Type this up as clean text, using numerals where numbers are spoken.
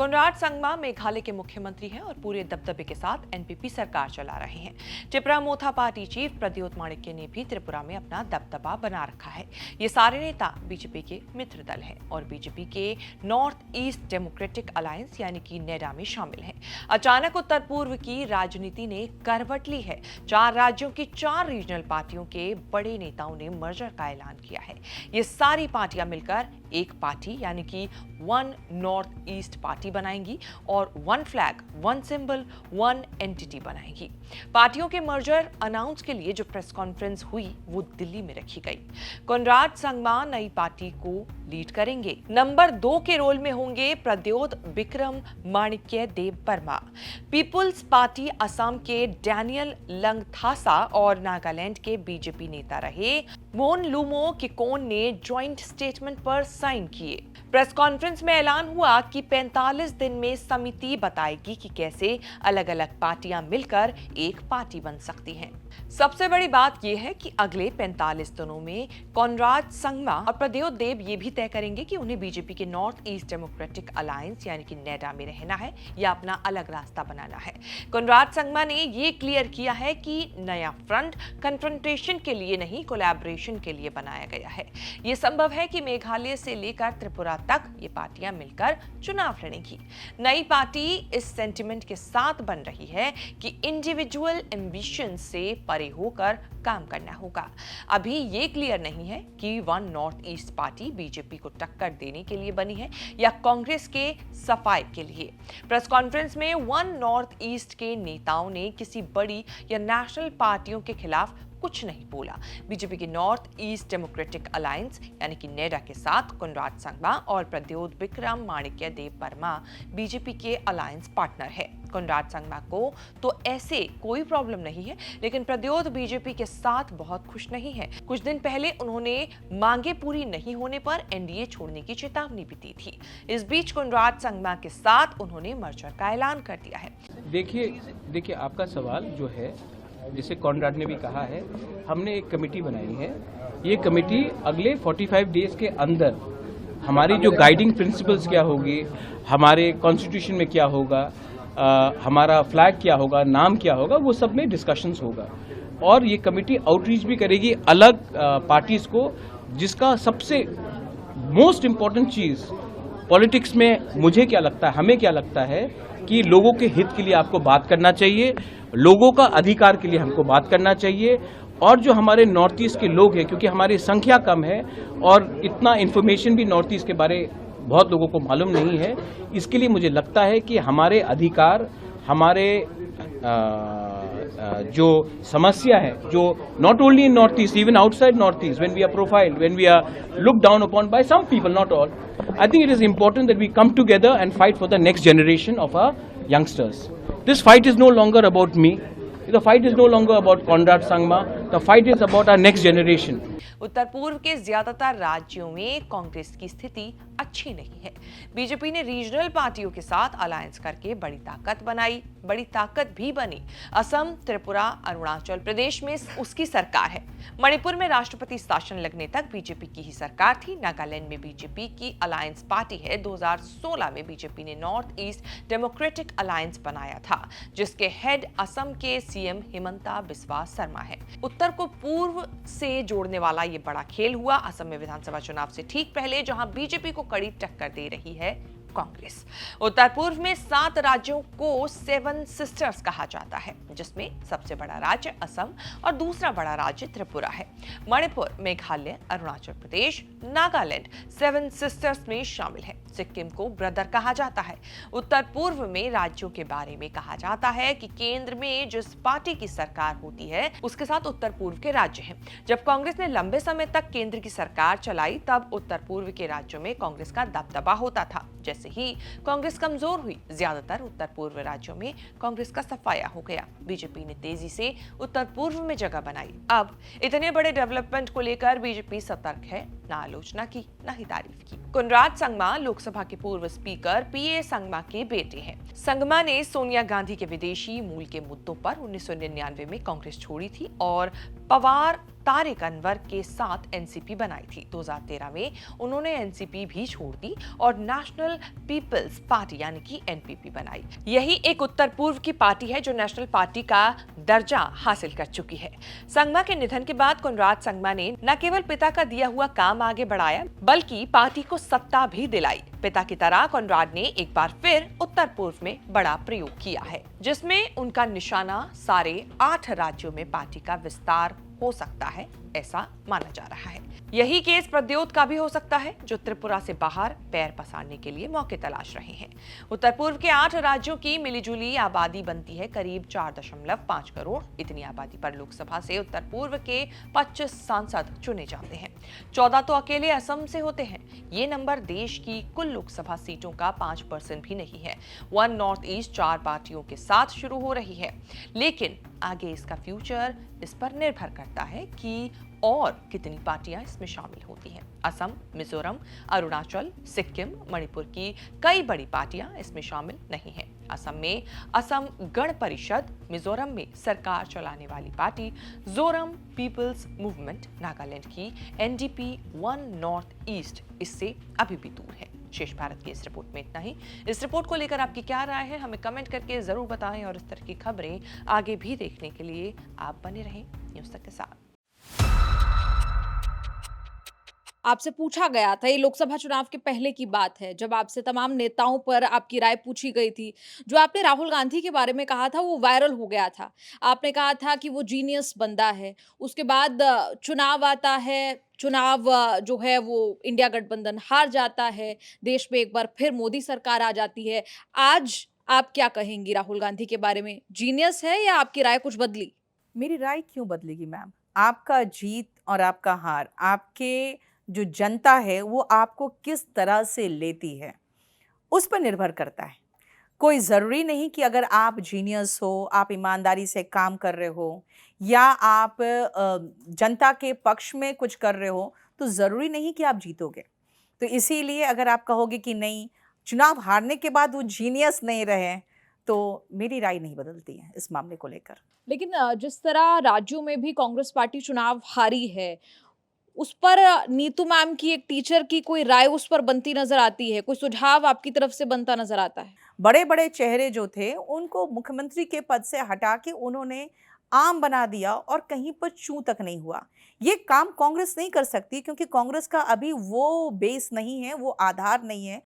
Conrad Sangma Meghalaya के मुख्यमंत्री हैं और पूरे दबदबे के साथ एनपीपी सरकार चला रहे हैं। त्रिपुरा मोथा पार्टी चीफ प्रद्योत माणिक्य ने भी त्रिपुरा में अपना दबदबा बना रखा है। ये सारे नेता बीजेपी के मित्र दल हैं और बीजेपी के नॉर्थ ईस्ट डेमोक्रेटिक अलायंस यानी कि नेडा में शामिल हैं। अचानक उत्तर पूर्व की राजनीति ने करवट ली है। 4 राज्यों की 4 रीजनल पार्टियों के बड़े नेताओं ने मर्जर का ऐलान किया है। ये सारी पार्टियां मिलकर एक पार्टी यानी कि वन नॉर्थ ईस्ट पार्टी बनाएंगी और one flag, one symbol, one entity बनाएंगी। पार्टियों के मर्जर अनाउंस के लिए जो प्रेस कॉन्फ्रेंस हुई वो दिल्ली में रखी गई। कोनराड संगमा नई पार्टी को लीड करेंगे। नंबर 2 के रोल में होंगे प्रद्योत बिक्रम माणिक्य देव वर्मा। पीपुल्स पार्टी असम के डैनियल लंगथासा और नागालैंड के बीजेपी नेता रहे मोन लुमो किकोन ने ज्वाइंट स्टेटमेंट पर साइन किए। प्रेस कॉन्फ्रेंस में ऐलान हुआ कि 45 दिन में समिति बताएगी कि कैसे अलग-अलग पार्टियां मिलकर एक पार्टी बन सकती हैं। सबसे बड़ी बात यह है कि अगले 45 दिनों में कोनराड संगमा और प्रद्योत देव ये भी तय करेंगे कि उन्हें बीजेपी के नॉर्थ ईस्ट डेमोक्रेटिक अलायंस यानी कि नेडा में रहना है या अपना अलग रास्ता बनाना है। कोनराड संगमा ने ये क्लियर किया है कि नया फ्रंट कन्फ्रंटेशन के लिए नहीं, कोलैबोरेशन के लिए बनाया गया है। ये संभव है कि मेघालय से लेकर त्रिपुरा तक ये पार्टियां मिलकर चुनाव लड़ेंगी। नई पार्टी इस सेंटिमेंट के साथ बन रही है कि इंडिविजुअल एम्बिशन से परे होकर काम करना होगा। अभी ये क्लियर नहीं है कि one north east party BJP को टक्कर देने के लिए बनी है या कांग्रेस के सफाई के लिए। प्रेस कॉन्फ्रेंस में वन नॉर्थ ईस्ट के नेताओं ने किसी बड़ी या नेशनल पार्टियों के खिलाफ कुछ नहीं बोला। बीजेपी के नॉर्थ ईस्ट डेमोक्रेटिक अलायंस यानी कि नेडा के साथ कोनराड संगमा और प्रद्योत बिक्रम माणिक्य देव वर्मा बीजेपी के अलायंस पार्टनर है। कोनराड संगमा को तो ऐसे कोई प्रॉब्लम नहीं है, लेकिन प्रद्योत बीजेपी के साथ बहुत खुश नहीं है। कुछ दिन पहले उन्होंने मांगे पूरी नहीं होने पर एनडीए छोड़ने की चेतावनी भी दी थी। इस बीच कोनराड संगमा के साथ उन्होंने मर्जर का ऐलान कर दिया है। देखिए आपका सवाल जो है, जिसे कोनराड ने भी कहा है, हमने एक कमेटी बनाई है। ये कमेटी अगले 45 डेज के अंदर हमारी जो गाइडिंग प्रिंसिपल्स क्या होगी, हमारे कॉन्स्टिट्यूशन में क्या होगा, हमारा फ्लैग क्या होगा, नाम क्या होगा, वो सब में डिस्कशंस होगा। और ये कमेटी आउटरीच भी करेगी अलग पार्टीज को, जिसका सबसे मोस्ट इम्पॉर्टेंट चीज पॉलिटिक्स में मुझे क्या लगता है, हमें क्या लगता है कि लोगों के हित के लिए आपको बात करना चाहिए, लोगों का अधिकार के लिए हमको बात करना चाहिए। और जो हमारे नॉर्थ ईस्ट के लोग हैं, क्योंकि हमारी संख्या कम है और इतना इन्फॉर्मेशन भी नॉर्थ ईस्ट के बारे बहुत लोगों को मालूम नहीं है, इसके लिए मुझे लगता है कि हमारे अधिकार, हमारे जो समस्या है, जो not only in north east, even outside north east, when we are profiled, when we are looked down upon by some people, not all, I think it is important that we come together and fight for the next generation of our youngsters. This fight is no longer about me. The fight is no longer about Koonrad Sangma. The fight is about our next generation. उत्तर पूर्व के ज्यादातर राज्यों में कांग्रेस की स्थिति अच्छी नहीं है। बीजेपी ने रीजनल पार्टियों के साथ अलायंस करके बड़ी ताकत बनाई, बड़ी ताकत भी बनी। असम, त्रिपुरा, अरुणाचल प्रदेश में उसकी सरकार है। मणिपुर में राष्ट्रपति शासन लगने तक बीजेपी की ही सरकार थी। नागालैंड में बीजेपी की अलायंस पार्टी है। 2016 में बीजेपी ने नॉर्थ ईस्ट डेमोक्रेटिक अलायंस बनाया था, जिसके हेड असम के सीएम हिमंता बिस्वा शर्मा है। उत्तर को पूर्व से जोड़ने वाला ये बड़ा खेल हुआ असम में विधानसभा चुनाव से ठीक पहले, जहां बीजेपी को कड़ी टक्कर दे रही है कांग्रेस। उत्तर पूर्व में 7 राज्यों को 7 सिस्टर्स कहा जाता है, जिसमें सबसे बड़ा राज्य असम और दूसरा बड़ा राज्य त्रिपुरा है। मणिपुर, मेघालय, अरुणाचल प्रदेश, नागालैंड 7 सिस्टर्स में शामिल है। सिक्किम को ब्रदर कहा जाता है। उत्तर पूर्व में राज्यों के बारे में कहा जाता है कि केंद्र में जिस पार्टी की सरकार होती है, उसके साथ उत्तर पूर्व के राज्य हैं। जब कांग्रेस ने लंबे समय तक केंद्र की सरकार चलाई, तब उत्तर पूर्व के राज्यों में कांग्रेस का दबदबा होता था। जैसे ही कांग्रेस कमजोर हुई, ज्यादातर उत्तर पूर्व राज्यों में कांग्रेस का सफाया हो गया। बीजेपी ने तेजी से उत्तर पूर्व में जगह बनाई। अब इतने बड़े डेवलपमेंट को लेकर बीजेपी सतर्क है, ना आलोचना की, ना ही तारीफ की। कोनराड संगमा लोकसभा के पूर्व स्पीकर पीए संगमा के बेटे हैं। संगमा ने सोनिया गांधी के विदेशी मूल के मुद्दों पर 1999 में कांग्रेस छोड़ी थी और पवार तारिक अनवर के साथ एनसीपी बनाई थी। 2013 में उन्होंने एनसीपी भी छोड़ दी और नेशनल पीपल्स पार्टी यानी कि एनपीपी बनाई। यही एक उत्तर पूर्व की पार्टी है जो नेशनल पार्टी का दर्जा हासिल कर चुकी है। संगमा के निधन के बाद कोनराड संगमा ने न केवल पिता का दिया हुआ काम आगे बढ़ाया बल्कि पार्टी को सत्ता भी दिलाई। पिता की तरह कोनराड ने एक बार फिर उत्तर पूर्व में बड़ा प्रयोग किया है, जिसमें उनका निशाना सारे 8 राज्यों में पार्टी का विस्तार हो सकता है, ऐसा माना जा रहा है। यही केस प्रद्योत का भी हो सकता है, जो त्रिपुरा से बाहर पैर पसारने के लिए मौके तलाश रहे हैं। उत्तर पूर्व के 8 राज्यों की मिलीजुली आबादी बनती है करीब 4.5 करोड़। इतनी आबादी पर लोकसभा से उत्तर पूर्व के 25 सांसद चुने जाते हैं। 14 तो अकेले असम से होते हैं। ये नंबर देश की कुल लोकसभा सीटों का 5% भी नहीं है। वन नॉर्थ ईस्ट 4 पार्टियों के साथ शुरू हो रही है, लेकिन आगे इसका फ्यूचर इस पर निर्भर करता है कि और कितनी पार्टियां इसमें शामिल होती हैं। असम, मिजोरम, अरुणाचल, सिक्किम, मणिपुर की कई बड़ी पार्टियां इसमें शामिल नहीं हैं। असम में असम गण परिषद, मिजोरम में सरकार चलाने वाली party Zoram People's Movement, Nagaland की एनडीपी वन नॉर्थ ईस्ट इससे अभी भी दूर है। शेष भारत की इस रिपोर्ट में इतना ही। इस रिपोर्ट को लेकर आपकी क्या राय है, हमें कमेंट करके जरूर बताएं और इस तरह की खबरें आगे भी देखने के लिए आप बने रहें न्यूज़ तक के साथ। आपसे पूछा गया था, ये लोकसभा चुनाव के पहले की बात है, जब आपसे तमाम नेताओं पर आपकी राय पूछी गई थी। जो आपने राहुल गांधी के बारे में कहा था वो वायरल हो गया था। आपने कहा था कि वो जीनियस बंदा है। उसके बाद चुनाव आता है, चुनाव जो है वो इंडिया गठबंधन हार जाता है, देश में एक बार फिर मोदी सरकार आ जाती है। आज आप क्या कहेंगी राहुल गांधी के बारे में? जीनियस है या आपकी राय कुछ बदली? मेरी राय क्यों बदलेगी मैम? आपका जीत और आपका हार, आपके जो जनता है वो आपको किस तरह से लेती है उस पर निर्भर करता है। कोई ज़रूरी नहीं कि अगर आप जीनियस हो, आप ईमानदारी से काम कर रहे हो या आप जनता के पक्ष में कुछ कर रहे हो तो ज़रूरी नहीं कि आप जीतोगे। तो इसीलिए अगर आप कहोगे कि नहीं, चुनाव हारने के बाद वो जीनियस नहीं रहे, तो मेरी राय नहीं बदलती है इस मामले को लेकर। लेकिन जिस तरह राज्यों में भी कांग्रेस पार्टी चुनाव हारी है, उस पर नीतू मैम की एक टीचर की कोई राय उस पर बनती नजर आती है? कोई सुझाव आपकी तरफ से बनता नजर आता है? बड़े बड़े चेहरे जो थे उनको मुख्यमंत्री के पद से हटा के उन्होंने आम बना दिया और कहीं पर चूं तक नहीं हुआ। ये काम कांग्रेस नहीं कर सकती क्योंकि कांग्रेस का अभी वो बेस नहीं है, वो आधार नहीं है